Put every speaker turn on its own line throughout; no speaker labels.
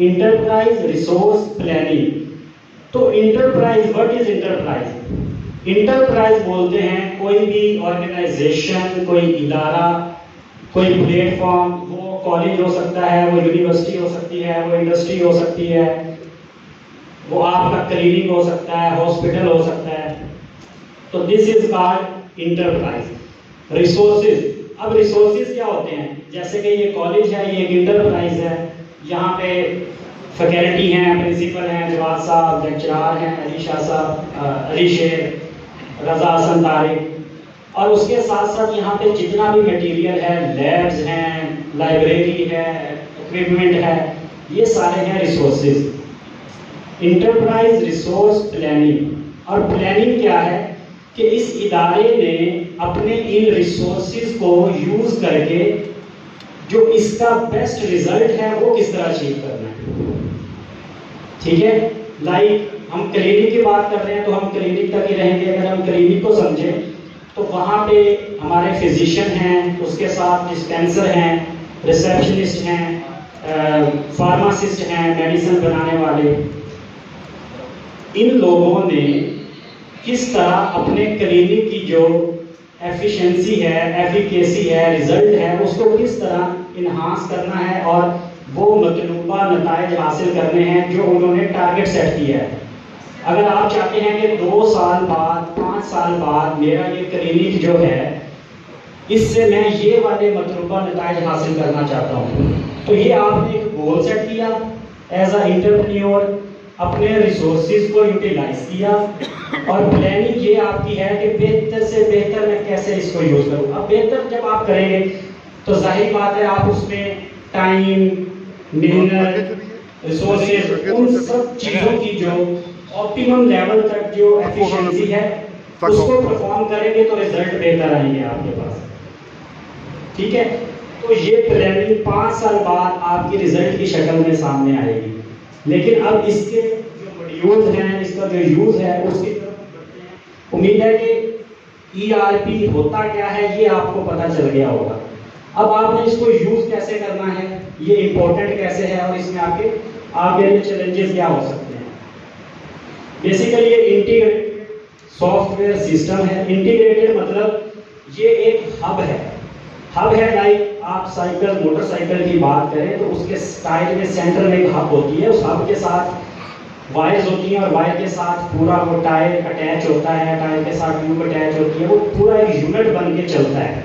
Enterprise resource planning. تو enterprise, what is enterprise? Enterprise بولتے ہیں کوئی بھی آرگنائزیشن، کوئی ادارہ، کوئی پلیٹ فارم، وہ کالج ہو سکتا ہے، وہ یونیورسٹی ہو سکتی ہے، وہ انڈسٹری ہو سکتی ہے، وہ آپ کا کلینک ہو سکتا ہے، ہاسپٹل ہو سکتا ہے. تو دس از کالڈ انٹرپرائز. ریسورسز، اب ریسورسز کیا ہوتے ہیں؟ جیسے کہ یہ کالج ہے، یہ ایک انٹرپرائز ہے. یہاں پہ فیکلٹی ہیں، پرنسپل ہیں، جواد صاحب، لیکچرار ہیں، علی شاہ صاحب، علی شیر، رضا حسن طارق، اور اس کے ساتھ ساتھ یہاں پہ جتنا بھی مٹیریل ہے، لیبز ہیں، لائبریری ہے، اکوپمنٹ ہے، یہ سارے ہیں ریسورسز. Enterprise resource planning. اور پلاننگ کیا ہے کہ اس ادارے نے اپنے ان ریسورسز کو یوز کر کے جو اس کا بیسٹ ریزلٹ ہے وہ کس طرح اچیو کرنا ہے. ٹھیک ہے، لائک ہم کلینک کی بات کر رہے ہیں تو ہم کلینک تک ہی رہیں گے. اگر ہم کلینک کو سمجھیں تو وہاں پہ ہمارے فزیشین ہیں، اس کے ساتھ ڈسپینسر ہیں، ریسیپشنسٹ ہیں، فارماسسٹ ہیں، میڈیسن بنانے والے. ان لوگوں نے کس طرح اپنے کلینک کی جو ایفیشنسی ہے، ایفیکیسی ہے، ریزلٹ ہے، اس کو کس طرح انہانس کرنا ہے اور وہ مطلوبہ نتائج حاصل کرنے ہیں جو انہوں نے ٹارگٹ سیٹ کیا ہے. اگر آپ چاہتے ہیں کہ 2 سال بعد، 5 سال بعد میرا یہ کلینک جو ہے اس سے میں یہ والے مطلوبہ نتائج حاصل کرنا چاہتا ہوں، تو یہ آپ نے ایک گول سیٹ کیا ایز اے انٹرپرینیور، اپنے ریسورسز کو یوٹیلائز کیا، اور پلاننگ یہ آپ کی ہے کہ بہتر سے بہتر میں کیسے اس کو یوز کروں. اب بہتر جب آپ کریں گے تو ظاہر بات ہے آپ اس میں ٹائم، محنت، ریسورسز، ان سب چیزوں کی جو آپٹیمم لیول تک جو ایفیشنسی ہے اس کو پرفارم کریں گے تو ریزلٹ بہتر آئیں گے آپ کے پاس. ٹھیک ہے، تو یہ پلاننگ 5 سال بعد آپ کی ریزلٹ کی شکل میں سامنے آئے گی. لیکن اب اس کے جو ماڈیولز ہیں، اس کا جو یوز ہے اس کی طرف بڑھتے ہیں. امید ہے کہ ERP ہوتا کیا ہے یہ آپ کو پتہ چل گیا ہوگا. اب آپ نے اس کو یوز کیسے کرنا ہے، یہ امپورٹنٹ کیسے ہے، اور اس میں آپ کے لیے چیلنجز کیا ہو سکتے ہیں. بیسیکلی یہ انٹیگریٹڈ سافٹ ویئر سسٹم ہے. انٹیگریٹڈ مطلب یہ ایک ہب ہے. ہب ہے لائک آپ سائیکل، موٹر سائیکل کی بات کریں تو اس کے ٹائر میں سینٹر میں ایک ہب ہوتی ہے، اس ہب کے ساتھ وائرز ہوتی ہیں اور وائر کے ساتھ پورا وہ ٹائر اٹیچ ہوتا ہے، ٹائر کے ساتھ ٹیوب اٹیچ ہوتی ہے، وہ پورا ایک یونٹ بن کے چلتا ہے.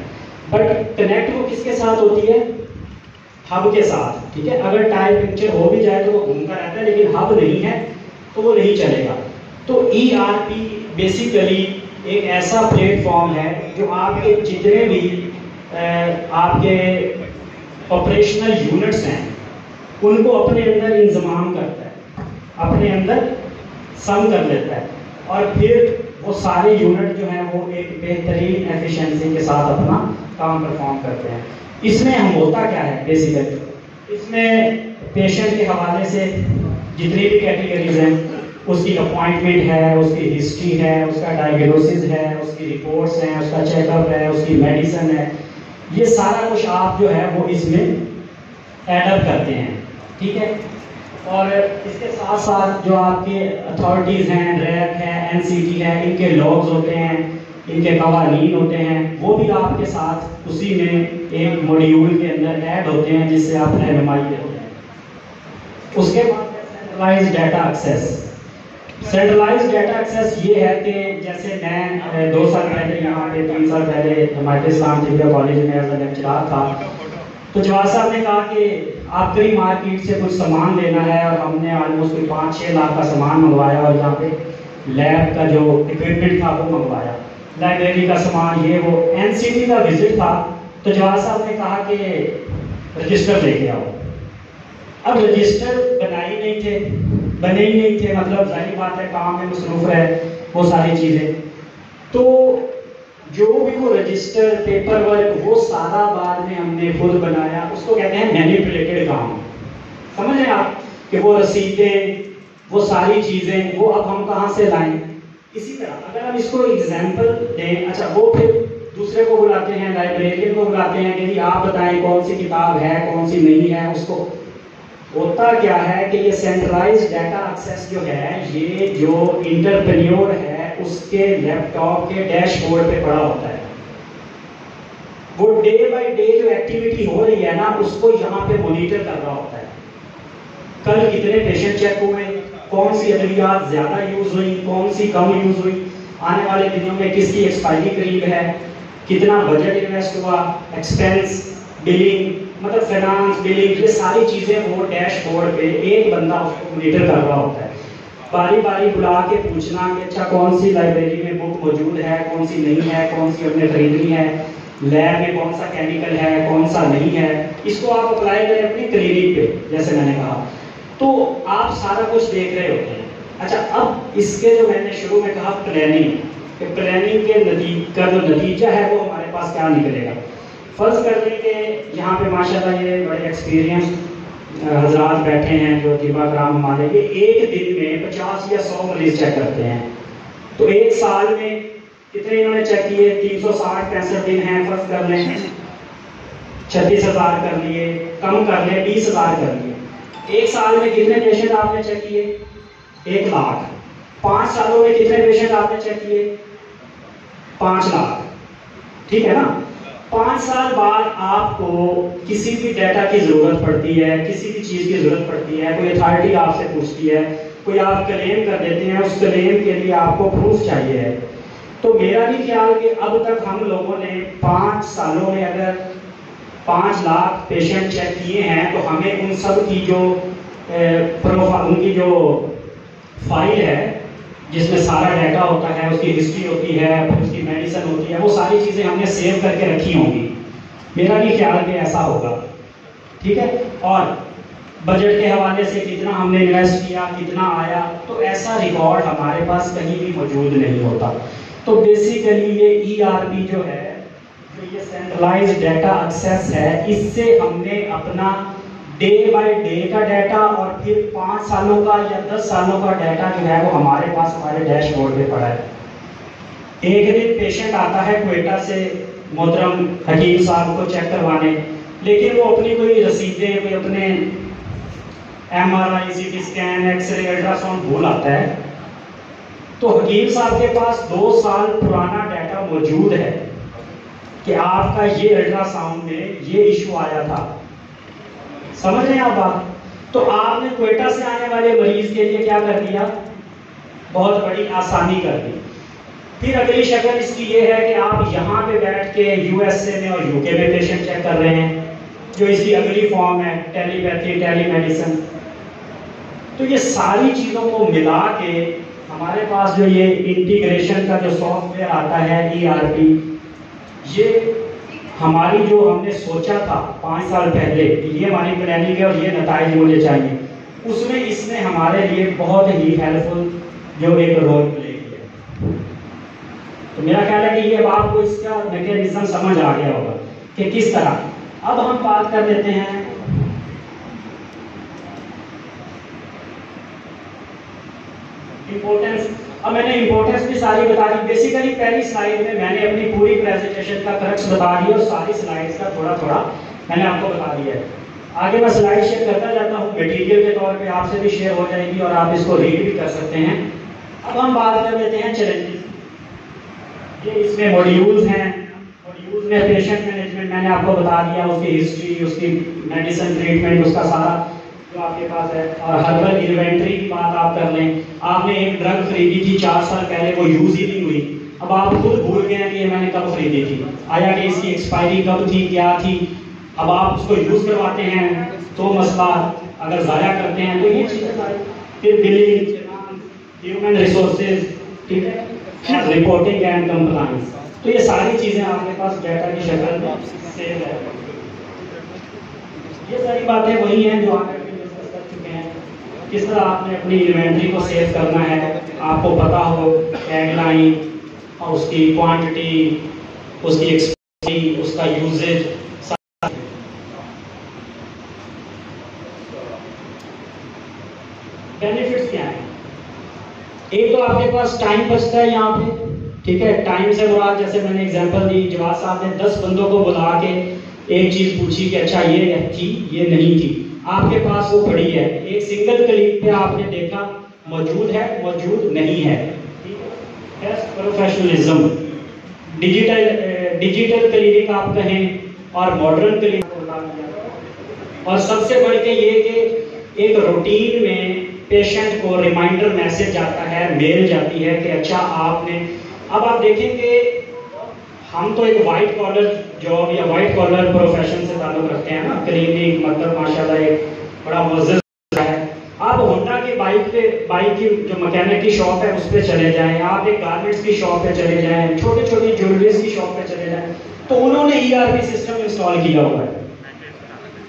بٹ کنیکٹ وہ کس کے ساتھ ہوتی ہے؟ ہب کے ساتھ. ٹھیک ہے، اگر ٹائر پنکچر ہو بھی جائے تو وہ گھومتا رہتا ہے، لیکن ہب نہیں ہے تو وہ نہیں چلے گا. تو ERP بیسیکلی ایک ایسا پلیٹ فارم ہے جو آپ کے جتنے بھی آپ کے آپریشنل یونٹس ہیں ان کو اپنے اندر انضمام کرتا ہے، اپنے اندر سم کر لیتا ہے، اور پھر وہ سارے یونٹ جو ہیں وہ ایک بہترین ایفیشنسی کے ساتھ اپنا کام پرفارم کرتے ہیں. اس میں ہم ہوتا کیا ہے بیسیکلی، اس میں پیشنٹ کے حوالے سے جتنی بھی کیٹیگریز ہیں اس کی اپوائنٹمنٹ ہے، اس کی ہسٹری ہے، اس کا ڈائگنوسس ہے، اس کی رپورٹس ہیں، اس کا چیک اپ ہے، اس کی میڈیسن ہے، یہ سارا کچھ آپ جو ہے وہ اس میں ایڈ اپ کرتے ہیں. ٹھیک ہے، اور اس کے ساتھ ساتھ جو آپ کے اتھارٹیز ہیں، ریک ہے، NCT ہے، ان کے لاگز ہوتے ہیں، ان کے قوانین ہوتے ہیں، وہ بھی آپ کے ساتھ اسی میں ایک موڈیول کے اندر ایڈ ہوتے ہیں جس سے آپ رہنمائی دیتے ہیں. اس کے بعد centralize data access. Centralize data access یہ ہے کہ جیسے میں 2 سال پہلے یہاں پہ 3 سال پہلے ہمارے اسلام طبیہ کالج میں ایز اے لیکچرار تھا، تو جواد صاحب نے کہا کہ آپ کئی مارکیٹ سے کچھ سامان لینا ہے، اور ہم نے آلموسٹ 5-6 لاکھ کا سامان منگوایا، اور یہاں پہ لیب کا جو اکوپمنٹ تھا وہ منگوایا، لائبریری کا سامان، یہ وہ. NCT کا وزٹ تھا تو جواد صاحب نے کہا کہ رجسٹر لے کے آؤ. اب رجسٹر بنے ہی نہیں تھے، مطلب ظاہر بات ہے کام میں مصروف رہے وہ ساری چیزیں. تو جو بھی وہ رجسٹر، پیپر ورک، وہ سارا بعد میں ہم نے خود بنایا. اس کو کہتے ہیں مینیپولیٹڈ کام. سمجھ رہے ہیں آپ کہ وہ رسیدیں، وہ ساری چیزیں، وہ اب ہم کہاں سے لائیں. اسی طرح اگر ہم اس کو ایگزامپل دیں، اچھا وہ پھر دوسرے کو بلاتے ہیں، لائبریرین کو بلاتے ہیں کہ جی آپ بتائیں کون سی کتاب ہے، کون سی نہیں ہے. اس کو ہوتا کیا ہے کہ یہ سینٹرلائز ڈیٹا ایکسیس جو ہے یہ جو انٹرپرینیور ہے اس کے لیپ ٹاپ کے ڈیش بورڈ پہ پڑا ہوتا ہے. وہ ڈے بائی ڈے جو ایکٹیویٹی ہو رہی ہے نا اس کو یہاں پہ مانیٹر کر رہا ہوتا ہے. کل کتنے پیشنٹ چیک ہوئے, کون سی ادویات زیادہ یوز ہوئی, کون سی کم یوز ہوئی, آنے والے دنوں میں کس کی ایکسپائری قریب ہے, کتنا بجٹ انویسٹ ہوا, ایکسپینس, بلنگ, مطلب فائنانس, بلنگ, یہ ساری چیزیں وہ ڈیش بورڈ پہ ایک بندہ اس کو مانیٹر کر رہا ہوتا ہے. باری باری بلا کے پوچھنا کہ اچھا کون سی لائبریری میں بک موجود ہے, کون سی نہیں ہے, کون سی ہم نے خریدنی ہے, لیب میں کون سا کیمیکل ہے, کون سا نہیں ہے. اس کو آپ اپلائی کریں اپنی کلینک پہ, جیسے میں نے کہا, تو آپ سارا کچھ دیکھ رہے ہوتے ہیں. اچھا اب اس کے جو میں نے شروع میں کہا پلاننگ, کہ پلاننگ کے جو نتیجہ ہے وہ ہمارے پاس کیا نکلے گا. فرض کر لیں کہ یہاں پہ ماشاءاللہ یہ بڑے ایکسپیرینس حضرات بیٹھے ہیں جو طباء کرام ہمارے, یہ ایک دن میں 50 یا 100 مریض چیک کرتے ہیں. تو ایک سال میں کتنے انہوں نے چیک کیے, 360-65 دن ہیں, فرض کر لیں 36,000 کر لیے, کم کر لیں 20,000 کر لیے. ایک سال میں کتنے پیشنٹ آپ نے چیک کیے, 1 لاکھ. 5 سالوں میں کتنے پیشنٹ آپ نے چیک کیے, 5 لاکھ. ٹھیک ہے نا. 5 سال بعد آپ کو کسی بھی ڈیٹا کی ضرورت پڑتی ہے, کسی بھی چیز کی ضرورت پڑتی ہے, کوئی اتھارٹی آپ سے پوچھتی ہے, کوئی آپ کلیم کر دیتے ہیں, اس کلیم کے لیے آپ کو پروف چاہیے ہے. تو میرا بھی خیال کہ اب تک ہم لوگوں نے 5 سالوں میں اگر 5 لاکھ پیشنٹ چیک کیے ہیں تو ہمیں ان سب کی جو ان کی جو فائل ہے جس میں سارا ڈیٹا ہوتا ہے, اس کی ہسٹری ہوتی ہے, اس کی میڈیسن ہوتی ہے, وہ ساری چیزیں ہم نے سیو کر کے رکھی ہوں گی. میرا بھی خیال کہ ایسا ہوگا. ٹھیک ہے. اور بجٹ کے حوالے سے کتنا ہم نے انویسٹ کیا, کتنا آیا, تو ایسا ریکارڈ ہمارے پاس کہیں بھی موجود نہیں ہوتا. تو بیسیکلی یہ ERP جو ہے, جو یہ سینٹرلائز ڈیٹا ایکسیس ہے, اس سے ہم نے اپنا ڈے بائی ڈے کا ڈیٹا اور پھر 5 سالوں کا یا 10 سالوں کا ڈیٹا جو ہے وہ ہمارے پاس ہمارے ڈیش بورڈ پہ پڑا ہے. ایک دن پیشنٹ آتا ہے کوئٹہ سے محترم حکیم صاحب کو چیک کروانے, لیکن وہ اپنی کوئی رسیدیں, کوئی اپنے MRI, CT scan, X ray, ultra sound بھول آتا ہے. تو حکیم صاحب کے پاس 2 سال پرانا ڈیٹا موجود ہے کہ آپ کا یہ الٹرا ساؤنڈ میں یہ ایشو آیا تھا. سمجھ رہے ہیں آپ بات. تو آپ نے کوئٹہ سے آنے والے مریض کے لیے کیا کر دیا, بہت بڑی آسانی کر دی. پھر اگلی شکل اس کی یہ ہے کہ آپ یہاں پہ بیٹھ کے USA میں اور UK میں پیشنٹ چیک کر رہے ہیں, جو اس کی اگلی فارم ہے ٹیلی پیتھی, ٹیلی میڈیسن. تو یہ ساری چیزوں کو ملا کے ہمارے پاس جو یہ انٹیگریشن کا جو سافٹ ویئر آتا ہے ERP, یہ ہماری جو ہم نے سوچا تھا 5 سال پہلے یہ ہماری پلاننگ ہے اور یہ نتائج مجھے چاہیے, اس میں اس نے ہمارے لیے بہت ہی ہیلپ فل جو ایک رول پلے کیا. تو میرا خیال ہے کہ یہ اب آپ کو اس کا میکینزم سمجھ آ گیا ہوگا کہ کس طرح. اب ہم بات کر لیتے ہیں امپورٹنس. اب میں نے امپورٹنس بھی ساری بتا دی. بیسیکلی پہلی سلائیڈ میں نے اپنی پوری پریزنٹیشن کا کرکس بتا دیا اور ساری سلائیڈز کا تھوڑا تھوڑا میں نے آپ کو بتا دیا ہے. آگے میں سلائیڈ شیئر کرتا جاتا ہوں, میٹیریل کے طور پہ آپ سے بھی شیئر ہو جائے گی اور آپ اس کو ریڈ بھی کر سکتے ہیں. اب ہم بات کر لیتے ہیں چیلنجز. یہ اس میں موڈیولز ہیں. موڈیولز میں پیشنٹ مینجمنٹ میں نے آپ کو بتا دیا, اس کی ہسٹری, اس کی میڈیسن ٹریٹمنٹ, اس کا سارا جو آپ کے پاس ہے. اور ہربل انوینٹری کی بات آپ کر لیں, آپ نے ایک ڈرگ خریدی تھی 4 سال پہلے, وہ یوز ہی نہیں ہوئی, اب آپ خود بھول گئے ہیں کہ یہ میں نے کب خریدی تھی, آیا کہ اس کی ایکسپائری کب تھی, کیا تھی. اب آپ اس کو یوز کرواتے ہیں تو مسئلہ, اگر ضائع کرتے ہیں تو یہ چیزیں ساری. پھر بلنگ, ہیومن ریسورسز, ٹھیک ہے, رپورٹنگ اینڈ کمپلائنس. تو یہ ساری چیزیں آپ کے پاس ڈیٹا کی شکل میں سیو ہے. یہ ساری باتیں وہی ہیں جو آپ ڈسکس کر چکے ہیں. کس طرح آپ نے اپنی انوینٹری کو سیو کرنا ہے, آپ کو پتا ہو ٹیگ لائن اور اس کی کوانٹٹی, اس کی ایکسپائری, اس کا یوزیج. بینیفٹس کیا ہیں؟ ایک تو آپ کے پاس ٹائم بچتا ہے یہاں پہ, ٹھیک ہے. ٹائم سے مراد جیسے میں نے ایگزامپل دی, جواد صاحب نے 10 بندوں کو بلا کے ایک چیز پوچھی کہ اچھا یہ تھی, یہ نہیں تھی. آپ کے پاس وہ پڑی ہے، ایک سنگل کلک پہ آپ نے دیکھا موجود ہے، موجود نہیں ہے. پروفیشنلزم، ڈیجیٹل کلینک آپ کہیں اور ماڈرن کلینک. اور سب سے بڑھ کے یہ کہ ایک روٹین میں پیشنٹ کو ریمائنڈر میسج آتا ہے، میل جاتی ہے کہ اچھا آپ نے. اب آپ دیکھیں کہ ہم تو ایک وائٹ کالر جاب یا وائٹ کالر پروفیشن سے تعلق رکھتے ہیں نا، کلینک مطلب ماشاءاللہ ایک بڑا معزز ہے. آپ ہونڈا کی بائک کی جو مکینک کی شاپ ہے اس پہ چلے جائیں، آپ ایک گارمنٹس کی شاپ پہ چلے جائیں، چھوٹی چھوٹی جیولریز کی شاپ پہ چلے جائیں، تو انہوں نے ERP سسٹم انسٹال کیا ہوا ہے.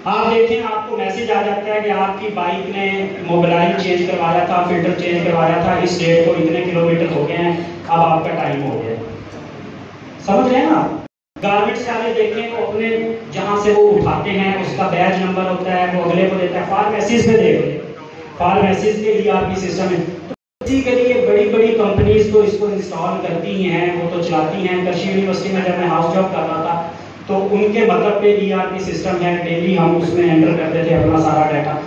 آپ دیکھیں آپ کو میسج آ جاتا ہے کہ آپ کی بائک نے موبلائل چینج کروایا تھا، فلٹر چینج کروایا تھا، اس ڈیٹ کو اتنے کلومیٹر ہو گئے ہیں، اب آپ کا ٹائم ہو گیا. سمجھ رہے ہیں نا؟ گارمنٹس والے دیکھیں وہ اپنے جہاں سے وہ اٹھاتے ہیں اس کا بیج نمبر ہوتا ہے، وہ اگلے کو دیتا ہے. فارمیسیز میں دیکھ لیں، فارمیسیز کے ERP سسٹم ہے. اسی کے لیے بڑی بڑی کمپنیز تو اس کو انسٹال کرتی ہیں، وہ تو چلاتی ہیں. کرشی یونیورسٹی میں جب میں ہاؤس جاب کر رہا تھا تو ان کے مطلب پہ ERP سسٹم ہے، ڈیلی ہم اس میں انٹر کرتے تھے اپنا سارا ڈیٹا.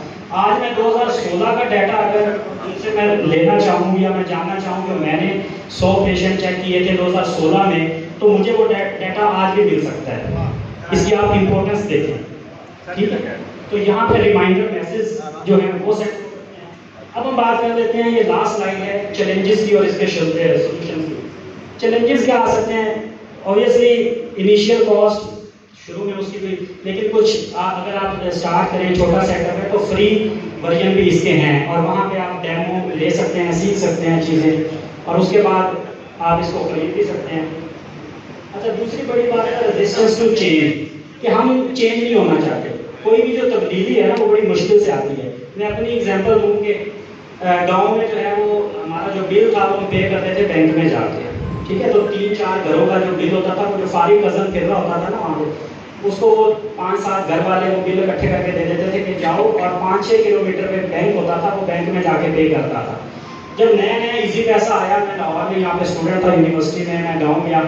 آج میں 2016 کا ڈیٹا اگر ان سے میں لینا چاہوں یا میں جاننا چاہوں کہ میں نے 100 پیشنٹ چیک کیے تھے 2016 میں، تو مجھے وہ ڈیٹا آج بھی مل سکتا ہے. اس کی آپ امپورٹنس دیکھیں. ٹھیک ہے، تو یہاں پہ ریمائنڈر میسج جو ہے وہ سیٹ. اب ہم بات کر لیتے ہیں، یہ لاسٹ لائن ہے چیلنجز کی اور اس کے سولوشن کی. چیلنجز کیا آ سکتے ہیں؟ اوبیسلی انیشیل کاسٹ، شروع میں اس کی بھی، لیکن کچھ اگر آپ اسٹارٹ کریں چھوٹا سیٹ اپ ہے تو فری ورژن بھی اس کے ہیں، اور وہاں پہ آپ ڈیمو لے سکتے ہیں، سیکھ سکتے ہیں چیزیں، اور اس کے بعد آپ اس کو خرید بھی سکتے ہیں. اچھا، دوسری بڑی بات ہے ریزسٹنس ٹو چینج، کہ ہم چینج نہیں ہونا چاہتے. کوئی بھی جو تبدیلی ہے نا وہ بڑی مشکل سے آتی ہے. میں اپنی اگزامپل دوں کہ گاؤں میں جو ہے وہ ہمارا جو بل تھا وہ ہم پے کرتے تھے بینک میں جا کے. ٹھیک ہے، تو 3-4 گھروں کا جو بل ہوتا تھا، وہ جو فارغ کزن پھر رہا ہوتا تھا نا وہاں پہ، اس کو وہ 5-7 گھر والے وہ بل اکٹھے کر کے دے دیتے تھے کہ جاؤ، اور 5-6 کلومیٹر پہ بینک ہوتا تھا، وہ بینک میں جا کے پے کرتا تھا. جب نیا ایزی پیسہ آیا، میں لاہور میں یہاں پہ اسٹوڈنٹ تھا یونیورسٹی میں گاؤں گیا،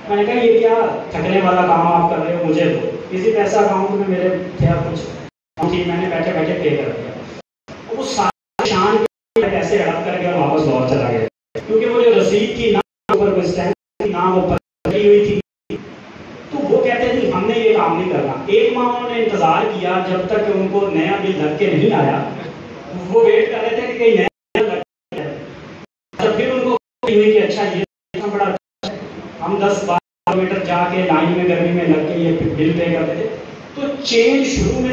میں نے کہا یہ کیا تھکنے والا کام آپ کر رہے ہو، مجھے دو. ایزی پیسہ اکاؤنٹ میں میرے تھا کچھ تھی، میں نے بیٹھے بیٹھے پے کر دیا. وہ سارے شان کے پیسے ہڑپ کر کے اور واپس لاہور چلا گیا، کیونکہ وہ جو رسید کی نہ اوپر کوئی اسٹیمپ تھی نہ وہ پڑی ہوئی تھی. تو وہ کہتے تھے ہم نے یہ کام نہیں کرنا. 1 ماہ انہوں نے انتظار کیا جب تک ان کو نیا بل لگ کے نہیں آیا. وہ ویٹ کر رہے تھے کہ کہیں نیا بل لگ جائے. پھر ان کو ہوئی کہ اچھا یہ بڑا ہم 10-12 کلومیٹر جا کے لائن میں گرمی میں لگ کے یہ بل پے کرتے تھے. تو چینج شروع میں